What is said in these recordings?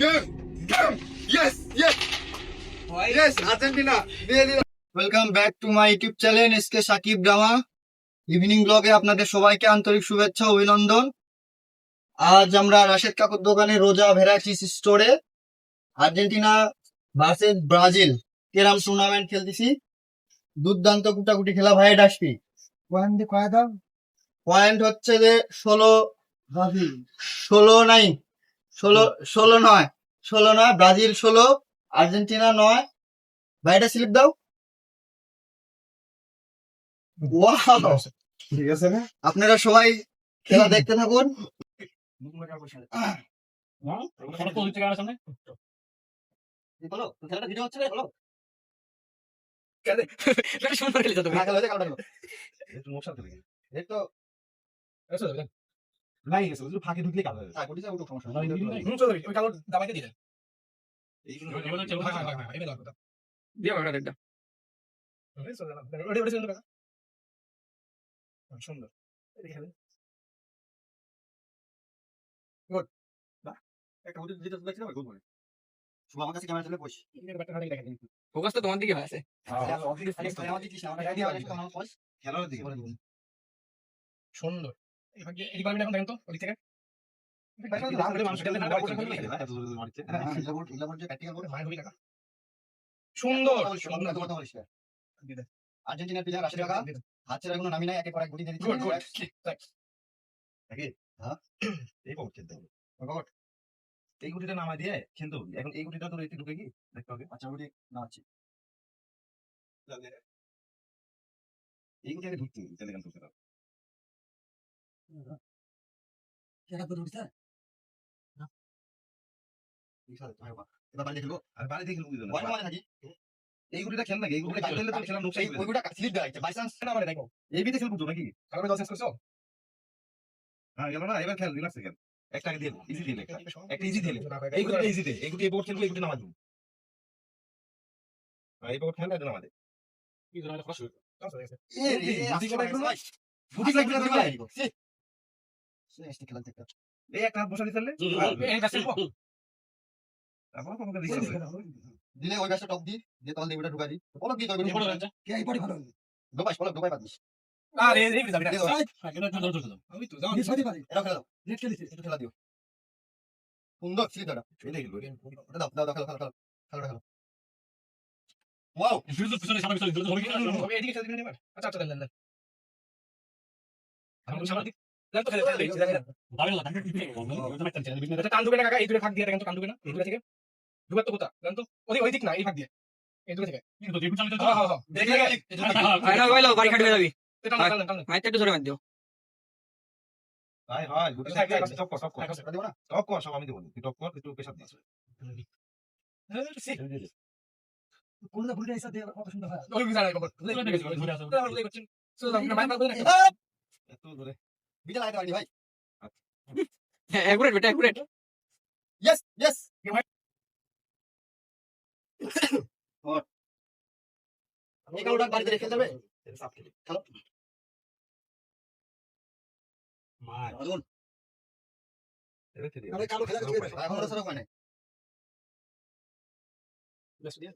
Game! Game! Yes! Yes! Yes! Argentina দিয়ে দিল। Welcome back to my YouTube channel SK Sakib drama evening ব্লগে আপনাদের সবাইকে আন্তরিক শুভেচ্ছা ও অভিনন্দন। আজ আমরা রাশেদ কাকুর দোকানে রোজা ভ্যারাইটিস স্টোরে আর্জেন্টিনা ভার্সেস ব্রাজিল কেরাম টুর্নামেন্ট খেলতেছি। দুর্দান্ত কুটাকুটি খেলা ভাই ডাসপি। পয়েন্ট দিয়ে কয় দাও? পয়েন্ট হচ্ছে যে 16 নাই, 16 নয়, 16 নয়, ব্রাজিল 16, আর্জেন্টিনা 9। ভাইটা স্লিপ দাও। ওয়াও, ঠিক আছে না? আপনারা সবাই খেলা দেখতে থাকুন। বলো, খেলাটা ভিডিও হচ্ছে না, বলো। এই তো ফাঁকে ঢুকলে কালো হয়ে গুটিটা উঠো, সমস্যা নাই। নেই। ওই কালো দাবাইতে দিলেন সুন্দর একটা গুটি দিতে দেখছিলাম, গোল করে। শুভ আমার কাছে ক্যামেরা চলে বস। ফোকাস তো তোমার দিকে আছে। আমার দিকে আমার আইডিয়া আছে, আমার বস। খেলার দিকে সুন্দর। এই পারবেন এখন দেখেন তো ওদিক থেকে। সুন্দর। আর্জেন্টিনার প্লেয়ার 80 টাকা হাত ছেড়ে কোনো নামি নাই, একে পর এক গুটি দিয়ে দিচ্ছে। Good good. এই পকেট খেলতে হবে। এই গুটিটা নামা দিয়ে খেলতে হবে। এখন এই গুটিটা তোর এতে ঢুকে কি দেখতে হবে। আচ্ছা গুটি নামাচ্ছি। এই গুটি আগে ঢুকতে হবে, তাহলে কেন ঢুকতে হবে? কেডা তো ঢুকছে? এবার বাড়ি দেখলো। আর বাইরে থেকে লুকিয়ে বল মানে নাকি? এই গুটিটা খেল নাকি? এই গুটিটা খেললে তো খেলা নুকসান ওই গুটা স্লিপ দেওয়া বাই চান্স না মানে দেখো। এই বিতে খেলবো তো নাকি? তারপরে দল চেঞ্জ করছো? হ্যাঁ গেল না, এবার খেল রিল্যাক্সে খেল। একটা আগে দিয়ে ইজি দিলে একটা ইজি দিলে এই গুটিটা ইজি দে। এই গুটি এই বোর্ড খেলবো, এই গুটি নামা দেবো। এই বোর্ড খেললে এটা নামা দে। কি ধরনের কষ্ট? এ রে গুটি খেলা একদম না। গুটি লাগবে না ভাই। সে খেলা দেখতে। এই একটা হাত বসা দিয়ে ফেললে এই কাছে পো। তারপর তোমাকে দিতে হবে। দিলে ওই ব্যাসটা টপ দি দিয়ে তল দিয়ে ওটা ঢুকাই দি। বলো কি করবে? বড় রাজা। কে এই পড়ি ভালো। দোবাই বলো, দোবাই বাদ দিস। আরে এই যাবি না। দিয়ে দাও। হ্যাঁ কেন ধর ধর ধর। আমি তো যাও। এটা খেলা দাও। নেট খেলিস, একটু খেলা দিও। সুন্দর স্লিপ দাও। এই দেখলো ওটা দাও, দাও, দাও, খেলো, খেলো, খেলো। খেলোটা খেলো। ওয়াও, শুধু পিছনে সামনে পিছনে ধরে ধরে কি হবে এদিকে সাথে দিবেন এবার। আচ্ছা আচ্ছা দেন দেন। আমি সামনে দিক। দেন তো খেলে খেলে দেখেন। দাঁড়িয়ে না এটা টান দুবে না কাকা, এই দূরে ফাঁক দিয়ে দেখেন তো টান দুবে না এই দূরে থেকে। দুবার তো কোথা দেন তো ওই দিক না, এই ফাঁক দিয়ে এই দূরে থেকে। কিন্তু দেখুন সামনে তো হ্যাঁ হ্যাঁ দেখে ফাইনাল কইলো বাড়ি খাটি হয়ে যাবি টান টান টান। মাইতে একটু ধরে মার দিও হাই হাই গুটি সাইড টপ কর টপ কর এটা দিও না। টপ কর, সব আমি দেবো। তুই টপ কর, একটু প্রেসার দিস। কোনটা গুটিটা এসে দিয়ে কত সুন্দর হয়। ওই বিজারে কবর ধরে গেছে ধরে আসো আমরা বুঝাই করছেন সো আমরা মাইক বলে না এত ধরে বিটা লাগাতে পারি ভাই। একুরেট বেটা একুরেট ইয়েস, ইয়েস। এই কাউটা বাড়িতে রেখে যাবে। সাপ খেলি খেলো। মার আগুন। এটা খেলি আরে কালো খেলা দিয়ে দাও। এখন ওরা সরো হয় না।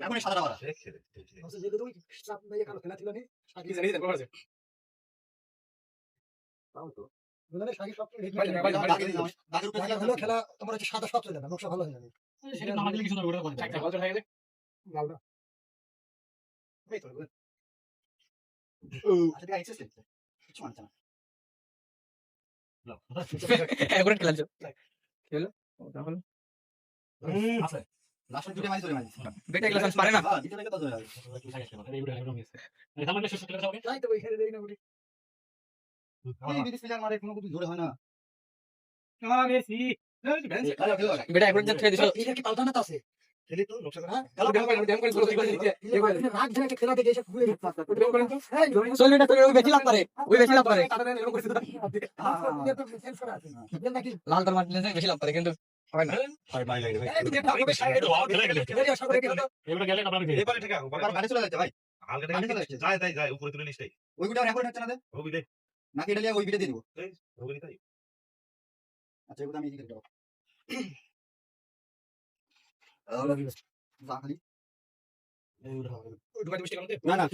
এখন সাদা বাড়া। খেলে আচ্ছা যেটা তুমি চাপ দিয়ে কালো খেলা ছিল নি। কি জানি দেন কভার আছে তাও তো বলে সাকি সব ভাই, ভাই, ভাই, দাগের উপরে খেলা হলো, খেলা তোমার হচ্ছে সাদা সব চলে যাবে, নকশা ভালো হয়ে যাবে। সেটা নামা দিলে কিছু না ওটা করে একটা বল হয়ে গেলে লালটা এই তো আচ্ছা দেখা এক্সেস করতে কিছু মানছে না। একুরেট খেলা কি হলো ওটা হলো আছে লাস্ট দুটো ম্যাচ ধরে ম্যাচ বেটা এগুলো পারে না ভিতরে থেকে তো ধরে যাবে। এই সামনে শেষ খেলা হবে তাই তো ওই খেলে দেই না গুটি। এই বিদেশ প্লেয়ার মারে কোনো কিছু ধরে হয় না। মেসি খেলা খেলা বেটা একুরেট যা ছেড়ে দিছো এটা কি পাল্টানা তো আছে। খেলি তো নকশা করা খেলা ড্যাম করে রাগ ধরে একটা খেলা দেখে এসে খুলে দিতে পারতা। চল বেটা তোর ওই বেশি লাভ পারে ওই বেশি লাভ পারে নাকি লাল তার মারলে বেশি লাভ পারে কিন্তু হয় না ভাই ভাই লাগে ভাই এবারে গেলে আপনারা এবারে ঠিক আছে বারবার বাড়ি চলে যাচ্ছে ভাই। হালকা টাকা যায় যায় যায় উপরে তুলে নিস্তাই ওই গুটা রেকর্ড হচ্ছে না দে ওবি দে নাকি এটা লিয়ে ওই ভিডিও দিয়ে দিব। ওবি তাই আচ্ছা এগুলো আমি এদিকে দেব। বাঙালি ঢুকাতে বৃষ্টি করতে না না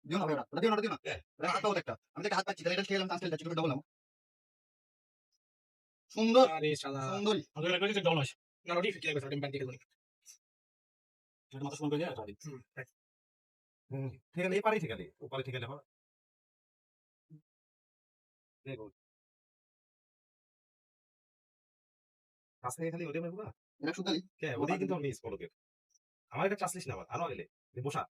দিও না ভাই ওটা দিও না দিও না এটা হাত পাও একটা আমি তো হাত পাচ্ছি তাহলে এটা খেলাম চান্স খেলতে ছোট ডবল নাও সুন্দর আরে শালা সুন্দরী আমাদের লাগবে যে ডাউন আসে না রডি ফিট লাগবে টাইম প্যান্টি খেলবো সেটা মাথা শুরু করে যায় ঠিক আছে এই পারে ঠিক আছে ওপারে ঠিক আছে দেখো আজকে খালি ওটা মারবো না এটা সুতালি কে ওটাই কিন্তু আমি মিস পলকের আমার এটা চাষলিস না আবার আরো গেলে বসা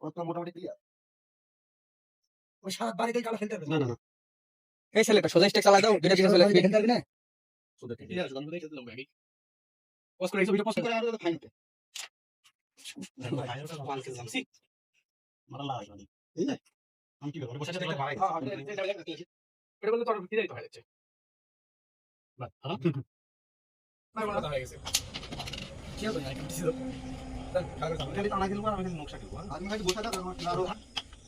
কত মোটামুটি ক্লিয়ার ওই সাত বাড়িতে কালো খেলতে হবে না না এই ছেলেটা সোজা স্টেক চালা দাও দুইটা পিছনে চলে আসবে খেলতে পারবি না ঠিক আছে আমি খেলতে লাগবে আগে পজ করে এই ছবিটা পজ করে আর ফাইন আমি কি করবো বসে থেকে বাড়াই এটা বলতে তোর ভিতরেই তো হয়ে যাচ্ছে না মনে হয়ে গেছে কি হবে না কিছু খালি টানা খেলবো আর আমি খালি নকশা খেলবো আমি কাছে বসে থাকা আরো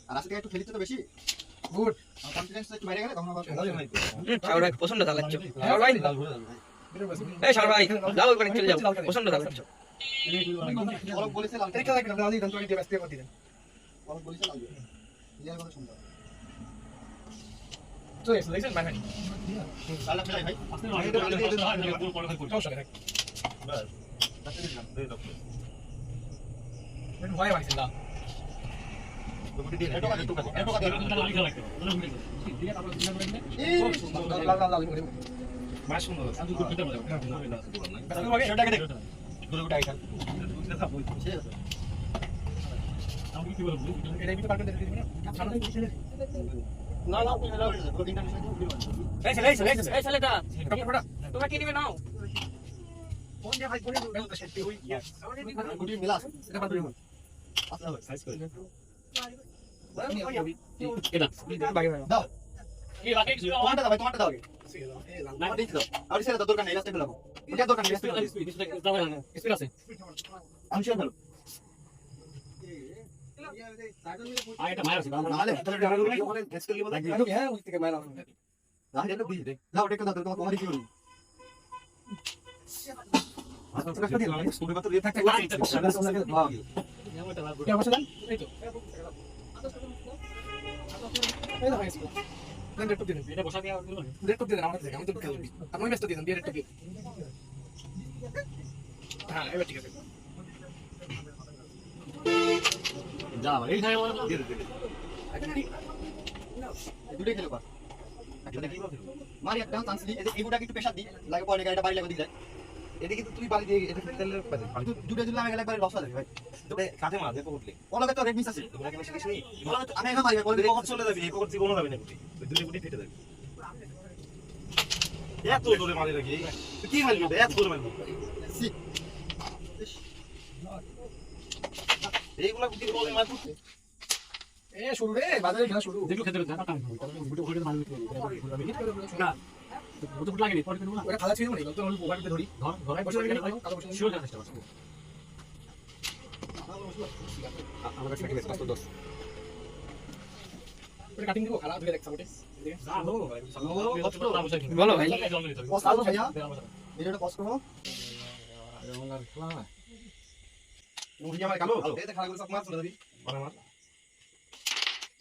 আর আজকে একটু খেলিতে তো বেশি গুড কনফিডেন্স একটু বাইরে গেলে তখন আবার শাওর ভাই পছন্দ চালাচ্ছ শাওর ভাই এই শাওর ভাই যাও ওখানে চলে যাও পছন্দ চালাচ্ছ বলক বলেছে লাল এই খেলা কিনা দাঁড়িয়ে দাঁড়িয়ে তোকে দিয়ে ব্যস্ত করে দিলেন বলক বলেছে লাল ক্লিয়ার করে শুনতে তো এসে দেখছেন মানে লাল খেলাই ভাই সমস্যা নেই একটু ভয় পাইছেন না লাল লাল লাল মাস সুন্দর এটাকে দেখ এটা কিন্তু কাটতে দিবি না না না এই ছেলে এই ছেলেটা ফটা তোমরা কি নিবে নাও কোন যে ভাই কোন যে সেটি হই গুটি মিলা এটা বাদ দিও আসলে সাইজ করে এটা বাকি ভাই দাও কি বাকি তোমারটা দাও ভাই তোমারটা দাও না দিতে দাও আর সেটা দরকার নেই রাস্তায় ফেলাবো এটা দরকার নেই রাস্তায় স্পিড আছে আমি শেয়ার ফেলো নালে তাহলে ডাবল করে ওখানে গেস করে লিবো আমি হ্যাঁ ওই থেকে মারা না এটা দিয়ে দে দাও এটা দাও তোমার তোমার কি করি আচ্ছা এটা দিয়ে লাগে স্কুলে কত দিয়ে থাকে কি অবস্থা দেন এই তো এই দেখো এসে দেন রেট দিন এটা বসা দিয়া রেট দিন আমার থেকে আমি তো খেলবি আমি ব্যস্ত দিন দিয়ে রেট দিন হ্যাঁ এবার ঠিক আছে যা এই খাই আমার দিয়ে দে দুটোই খেলো পার একটা দেখি মারি একটা চান্স দি এই এগুটাকে একটু প্রেসার দি লাগে পরে গাড়িটা বাড়ি লাগবে দিলে এদিকে তো তুই বাড়ি দিয়ে এটা তেল পাবে কিন্তু দুটো দিলে আমি একবারে লস হয়ে যাবে ভাই তোকে কাটে মার দেখো উঠলে ওলাকে তো রেড মিস আছে তোমরা কেন শিখিস নি আমি এখন মারি বলে পকট চলে যাবি এই পকট জীবনও যাবে না গুটি দুই গুটি ফেটে যাবে এত জোরে মারি রাখি তুই কি মারবি এত জোরে মারবি এইগুলা গুটি বলে মারবি এ শুরু রে বাজারে খেলা শুরু দেখো খেতে না না বুটো ফুট লাগেনি পরে করব না ওটা খালা ছিল না তো হল ওভারতে ধরি ধর ধরাই বসে বসে কালো বসে শিওর চেষ্টা করছি আমার কাছে কি 510 ওটা কাটিং দিব খালা ধরে দেখছ ওটা বলো ভাই পস্তালো ভাইয়া ভিডিওটা পজ করো মুভি আমার কালো এই যে খালাগুলো সব মার চলে যাবি মানে মার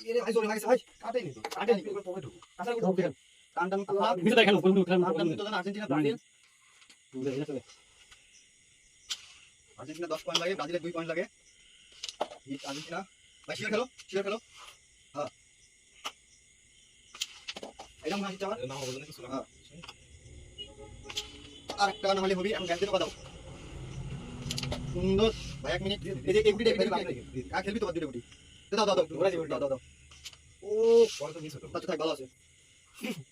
এরে ভাই জোরে লাগিছে ভাই কাটেনি তো কাটেনি পকেট ঢুক কাঁচা করে ঢুকে টান টান করো ভিতরে খেলো কোন টান টান তো আর্জেন্টিনা ব্রাজিল আর্জেন্টিনা 10 পয়েন্ট লাগে ব্রাজিলের 2 পয়েন্ট লাগে আর্জেন্টিনা ভাই শিওর খেলো হ্যাঁ এটা মনে হচ্ছে আমার না হবে না কিছু না আর একটা না হলে হবে আমি ব্যাংকে টাকা দাও সুন্দর ভাই 1 মিনিট এই যে এগুটি দেখবি কাজ খেলবি তো বাদ দিলে গুটি দাও দাও দাও দাও দাও ও বড় তো মিস হলো আচ্ছা থাক ভালো আছে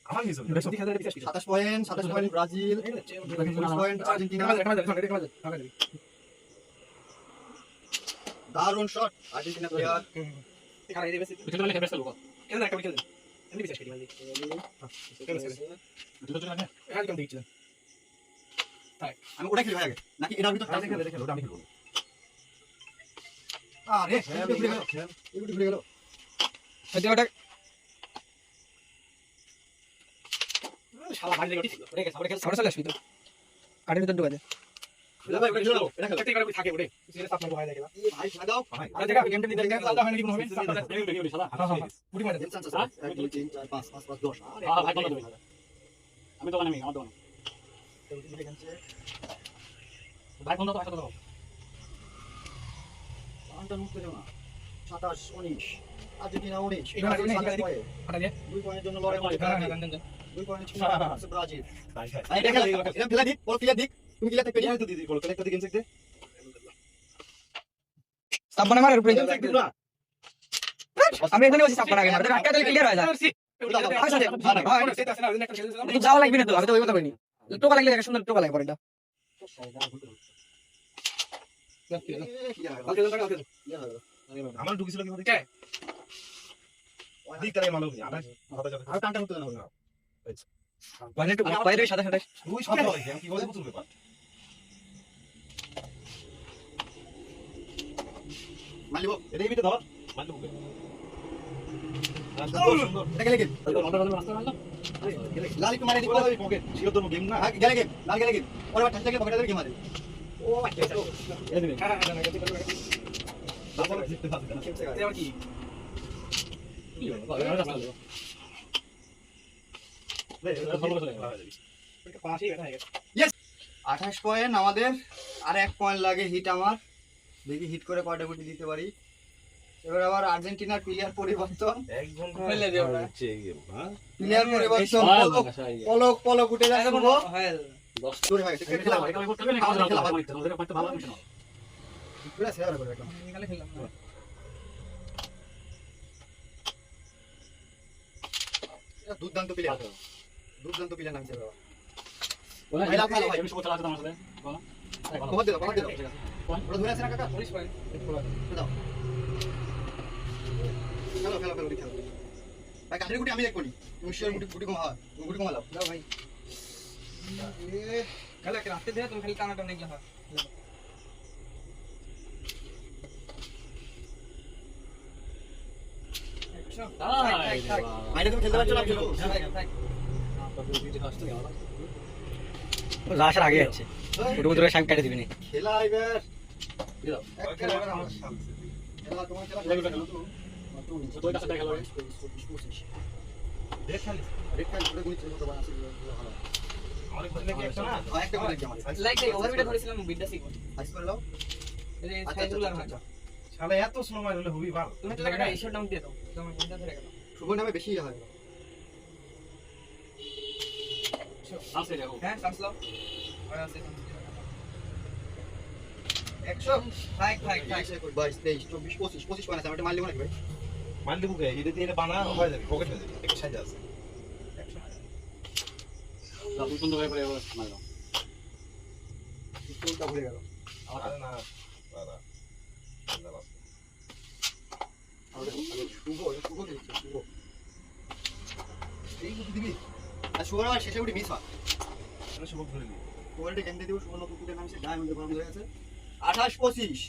আমার মিস হলো 27 পয়েন্ট ব্রাজিল 19 পয়েন্ট আর্জেন্টিনা দারুণ শট আর্জেন্টিনা প্লেয়ার এখানে এই বেশি ভিতরে লাগে বেস্ট লোক কেন একটা খেলেন এমনি বিশ্বাস করি মানে এখানে কেন দিচ্ছেন আমি ওটা খেলি ভাই আগে নাকি এটার ভিতর আমি খেলে দেখে আমি খেলবো আরে এগুটি ঘুরে গেল ওটা সামনে চলে আসবি তো কাঠের ভিতর ঢুকা দে থাকে ওরে সাপ মারবো হয় না ভাই খেলা দাও আরে দেখা গেমটা নিতে গেলে আলাদা হয় না কি হবে পুরি মারে তিন চান্স আছে 1 2 3 4 5 5 5 10 আমি দোকানে আমার দোকানে ভাই ফোন দাও আসো দাও আনটা মুখ করে না 27 19 আর্জেন্টিনা 19 এটা হাঁটা দিয়ে 2 পয়েন্টের জন্য লড়াই করছে হ্যাঁ 2 পয়েন্ট ছিল আছে ব্রাজিল ভাই এটা খেলা এটা ফেলা দিক বল ক্লিয়ার দিক তুমি ক্লিয়ার থাকবে তো দিদি বলো একটা দিকে ইনসেক্ট দে সাপ বানা মার উপরে আমি এখানে বসে সাপ বানা আগে মার আটকা দিলে ক্লিয়ার হয়ে যায় তুই যাওয়া লাগবে না তো আমি তো ওই কথা বলিনি টোকা লাগলে সুন্দর টোকা লাগে পরে এটা আমার ঢুকিছিল কি বলতে দিক তারে মালুম আবার কথা যাবে আর টানটা করতে না মানে একটু বাইরে সাদা সাদা তুই সব বলে আমি কি বলতে বুঝতে ব্যাপার মালিব এটাই বিতে ধর মানতে বুকে এটা গেলে গেম লাল একটু মারে দিই ওই পকেট ছিল তো গেম না গেলে গেম লাল গেলে গেম পরে বার টাচ লাগে পকেটে ধরে গেম মারে ও আচ্ছা তারপরে জিততে পারবে না এবার কি পাশে এটা হয়ে গেছে 28 পয়েন্ট আমাদের আর 1 পয়েন্ট লাগে হিট আমার দেখি হিট করে কয়টা গুটি দিতে পারি এবার আবার আর্জেন্টিনার প্লেয়ার পরিবর্তন এক ঘন্টা ফেলে দিও না হচ্ছে এই গেম হ্যাঁ প্লেয়ার পরিবর্তন পলক পলক উঠে যায় শুভ দূরে ভাই এটা খেলা ভাই পুরো সেরা করে একদম এটা দুর্দান্ত প্লেয়ার নামছে বাবা ভাই লাভ ভালো ভাই কভার দিও ওরা ধরে আছে না কাকা দাও খেলো গুটি খেলো ভাই কাঠের গুটি আমি দেখবো নি তুমি শিওর গুটি কমা হয় তুমি গুটি কমা লাও দাও ভাই খেলা কি রাতে দে তুমি খালি টানা টানা গিয়ে হয় ভাইটা তুমি খেলতে পারছো না চলো রাশার আগে যাচ্ছে ওটু মতো সাইড কাটে দিবি না খেলা এবার খেলা আমার খেলা তোমার খেলা তোর কাছে দেখা হবে দেখ খালি রেড কার্ড করে গুলি চলতে পারে আসলে ভালো অনেক বলে কি একটা না একটা করে দিই আমাদের লাইক এই ওভারভিটা ধরেছিলাম বিদ্যা শিখো আইস করে দাও এই আচ্ছা সাইজগুলো আচ্ছা শালা এত স্লো মার হলে হবি ভালো তুমি তো একটা ইশার নাম দিয়ে দাও তোমার বিদ্যা ধরে গেল শুভ নামে বেশি হয় আছে দেখো হ্যাঁ সামসলাও আর আছে 100 থাক 22 23 24 25 25 পয়েন্ট আছে আমরা মারলি নাকি ভাই মান দিব কে এটা দিয়ে বানা হয়ে যাবে পকেট হয়ে যাবে একটা সাইজ আছে দাদু সুন্দর হয়ে পড়ে মারলাম স্কুলটা ভুলে গেল আরে না দাদা আমাদের শুভ দিচ্ছে শুভ এই গুটি দিবি আর শুভ আর শেষে গুটি মিস হয় এটা শুভ ধরে নি ওয়ার্ল্ডে গেম দিয়ে দিব শুভ নতুন গুটির নাম সে ডায়মন্ড বন্ধ হয়ে আছে 28 25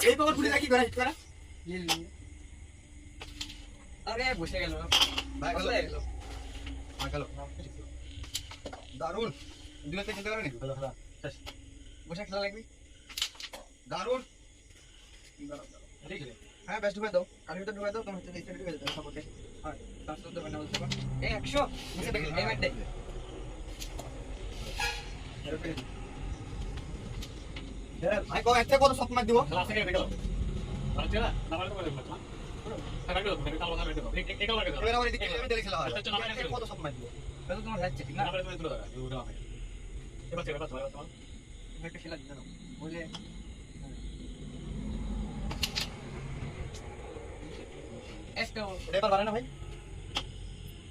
এই পাওয়ার গুটি রাখি করে হিট করা আরে বসে গেল ভাই বসে গেল গেল ভাই গেল দারুন দুইটা খেলতে পারেনি বসে খেলা লাগবে দারুন ঠিক আছে হ্যাঁ বেস্ট ঢুকে দাও কাঠের ভিতরে ঢুকে দাও তোমার হচ্ছে নিচে ঢুকে যেতে সাপোর্টে হ্যাঁ তার সাথে বানা বলতে পার এই 100 নিচে দেখে এই ম্যাট দেখ ভাই একটা কত শট মার দিব খেলা থেকে দেখো আর চলা না মারতে পারবে না থাকা গেল তুমি কাল কথা বলতে দাও এক কাল লাগে দাও এবার আমার এদিকে আমি দেখে খেলা হয় আচ্ছা, না, না, না, কত শট মার দিব তাহলে তোমার যাচ্ছে ঠিক না না পারে তুমি তুলে দাও ওটা হবে এবার চেক করতে পারো একটা খেলা দিতে দাও বুঝলে একটা এবার বাড়ে না ভাই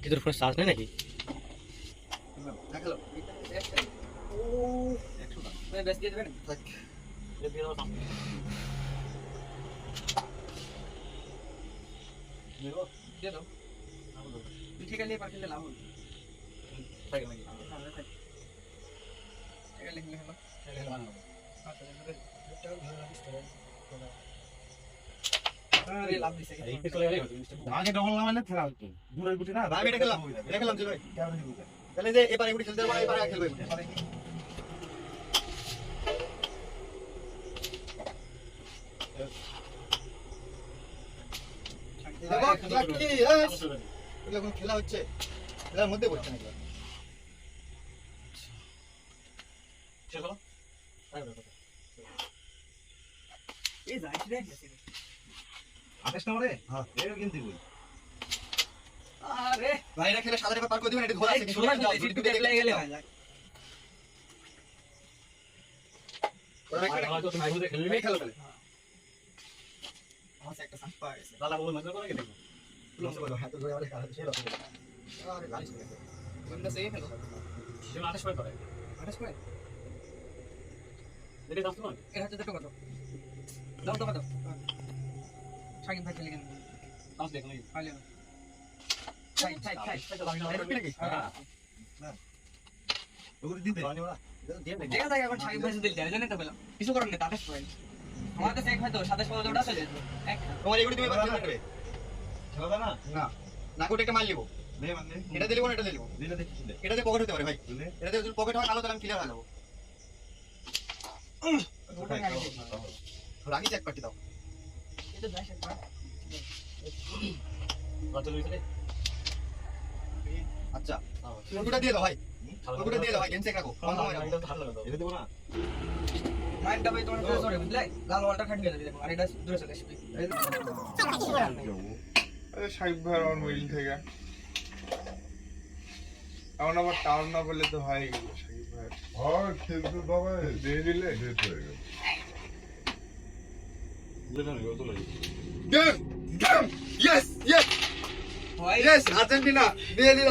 কিদুর ফোন চার্জ নেই নাকি দেখালো ও 100 টাকা তুমি বেশ দিয়ে দেবেন থাক দিয়ে দাও সামনে দিয়ে দাও তুই ঠিক আছে পারলে লাভ হবে ঠিক আছে ঠিক আছে লিখলে হলো আচ্ছা লাভ দিছে আগে ডবল না মানে খেলা হতো দূরের গুটি না ভাই, এটা খেললাম যে ভাই। তাহলে যে এবারে এগুলি খেলতে পারবো, এবারে আর খেলবো এগুলি। দেখো, খেলা কি, yes! এগুলো এখন খেলা হচ্ছে, খেলার মধ্যে পড়ছে না এগুলো। এই যাইছ রে আকাশ না রে হ্যাঁ এর কিন্তু বই আরে ভাই, এটা খেলে সাদা রেখা পার করে দিবেন, এটা ঘোরা আছে, কিন্তু ছোলা যাও, দিছি দুটো একটু দেখলে গেলে যাও। হয় যায় ওরা একটা- এই খেলো তাহলে। আমার একটা সাম্পা আছে। লস করো, হাতে ধরে আরে কাছে ছিল। আরে লাইস করে। কোনটা সেই ফেলো আঠাশ পয়েন্ট এর হাতে দেখো কত দাও তো কত সাকিব ভাই খেলে কেন খাইলে না খাই এটা কি? ওগুলো দিতে দেখা যায় এখন সাকিব ভাই দিল জানেন তো পেলাম কিছু করেন না 28 পয়েন্ট আমার কাছে এক হয়তো 27 পর্যন্ত ওটা চলে যেত এক তোমার এগুলি তুমি এবার খেলতে পারবে। খেলা না না, না কোটে একটা মার লিবো। লে মানে এটা দিলিব না, এটা দিলিব। দিলে দেখি দিলে এটাতে পকেট হতে পারে ভাই। দিলে এটাতে যদি পকেট হয় আলো, তাহলে আমি ক্লিয়ার হয়ে যাবো। রাগি এক পার্টি দাও। এটা দাস একবার আচ্ছা, ওগুলো দিয়ে দাও ভাই। ওগুলো দিয়ে দাও ভাই, গেম চেক রাখো। বন্ধ হয়ে যাবে। এটা দেবো না মাইন্ডটা ভাই তোমার কাছে সরে বুঝলে লাল ওয়ালটা খাটি গেল দেখো আর এটা দূরে চলে আসবে সাকিব ভাই আমার মিল থেকে এখন আবার টাউন না বললে তো হয়ে গেল সাকিব ভাই আর খেলতে বাবা দিয়ে দিলে লেট হয়ে গেল গেম, গেম, yes, yes, হয় yes, আর্জেন্টিনা দিয়ে দিল।